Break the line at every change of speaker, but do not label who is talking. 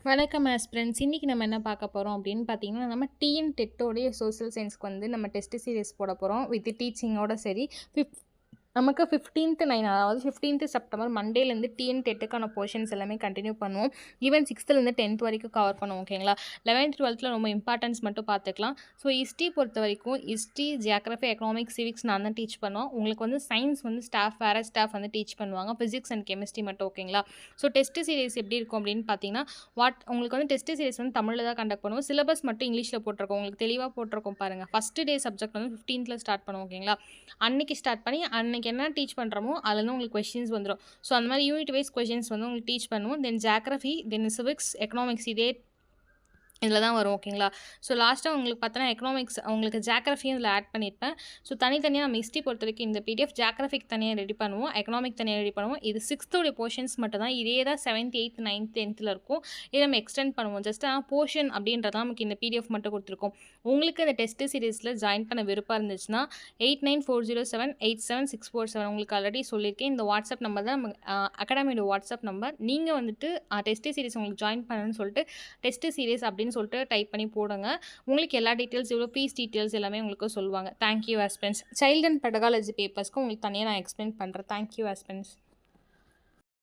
வணக்கம் ஆஸ்பிரண்ட்ஸ். இன்னைக்கு நம்ம என்ன பார்க்க போறோம் அப்படின்னு பார்த்தீங்கன்னா, நம்ம டிஎன் டெட்டோடைய சோசியல் சயின்ஸ்க்கு வந்து நம்ம டெஸ்ட் சீரிஸ் போட போறோம். வித் டீச்சிங்கோட சரி. நமக்கு 15th 9 அதாவது 15th செப்டம்பர் மண்டேலேருந்து டிஎன் டெட்டுக்கான போர்ஷன்ஸ் எல்லாமே கண்டினியூ பண்ணுவோம். ஈவன் 6th 10th வரைக்கும் கவர் பண்ணுவோம். ஓகேங்களா? 11th 12th ரொம்ப இம்பார்ட்டன்ஸ் மட்டும் பார்த்துக்கலாம். ஸோ ஹிஸ்ட்ரி பொறுத்த வரைக்கும் ஹிஸ்ட்ரி, ஜியாகிரஃபி, எக்கனாமிக்ஸ், சிவிக்ஸ் நான் தான் டீச் பண்ணுவோம். உங்களுக்கு வந்து சயின்ஸ் வந்து வேறு ஸ்டாஃப் வந்து டீச் பண்ணுவாங்க. ஃபிசிக்ஸ் அண்ட் கெமிஸ்ட்ரி மட்டும். ஓகேங்களா? ஸோ டெஸ்ட் சீரிஸ் எப்படி இருக்கும் அப்படின்னு பார்த்தீங்கன்னா, உங்களுக்கு வந்து டெஸ்ட் சீரிஸ் வந்து தமிழில் தான் கண்டக்ட் பண்ணுவோம். சிலபஸ் மட்டும் இங்கிலீஷில் போட்டிருக்கோம். உங்களுக்கு தெளிவாக போட்டிருக்கோம் பாருங்கள். ஃபஸ்ட்டு டே சப்ஜெக்ட் வந்து 15th ஸ்டார்ட் பண்ணுவோம். ஓகேங்களா? அன்னைக்கு ஸ்டார்ட் பண்ணி அன்னைக்கு என்ன டீச் பண்ணுறோமோ அதுலேருந்து உங்களுக்கு கொஸ்டின்ஸ் வந்துடும். ஸோ அந்த மாதிரி யூனிட் வைஸ் கொஸ்டின்ஸ் வந்து உங்களுக்கு டீச் பண்ணுவோம். தென் ஜியாகிரஃபி, தென் சிவிக்ஸ், எக்கனாமிக்ஸ் இதே இதில் தான் வரும். ஓகேங்களா? ஸோ லாஸ்ட்டாக உங்களுக்கு பார்த்தோன்னா எக்கனாமிக்ஸ் உங்களுக்கு ஜியாகிரஃபியும் இதில் ஆட் பண்ணியிருப்பேன். ஸோ தனித்தனியாக நம்ம ஹிஸ்ட்ரி பொறுத்த வரைக்கும் இந்த பிடிஎஃப் ஜியாகிரஃபிக் தனியாக ரெடி பண்ணுவோம், எக்கனாமிக் தனியாக ரெடி பண்ணுவோம். இது 6th போர்ஷன்ஸ் மட்டும் தான். இதே தான் 7th 8th 9th 10th இருக்கும். இதை நம்ம எக்ஸ்டெண்ட் பண்ணுவோம். ஜஸ்ட் போர்ஷன் அப்படின்றதான் நமக்கு இந்த பிடிஎஃப் மட்டும் கொடுத்துருக்கோம். உங்களுக்கு இந்த டெஸ்ட் சீரிஸில் ஜாயின் பண்ண விருப்பம் இருந்துச்சுன்னா 8940787647 உங்களுக்கு ஆல்ரெடி சொல்லியிருக்கேன். இந்த வாட்ஸ்அப் நம்பர் தான் நம்ம அகாடமியோட வாட்ஸ்அப் நம்பர். நீங்கள் வந்துட்டு டெஸ்ட் சீரிஸ் உங்களுக்கு ஜாயின் பண்ணணும்னு சொல்லிட்டு டெஸ்ட் சீரிஸ் அப்படின்னு சொல்லிட்டு டைப் பண்ணி போடுங்க. உங்களுக்கு எல்லா டீட்டெயில்ஸ் இவ்வளோ ஃபீஸ் டீட்டெயில்ஸ் எல்லாமே உங்களுக்கு சொல்லுவாங்க. Thank you aspirants. Child and pedagogy பேப்பர்ஸ்க்கு உங்களுக்கு தனியாக நான் எக்ஸ்பிளைன் பண்ணுறேன். Thank you aspirants.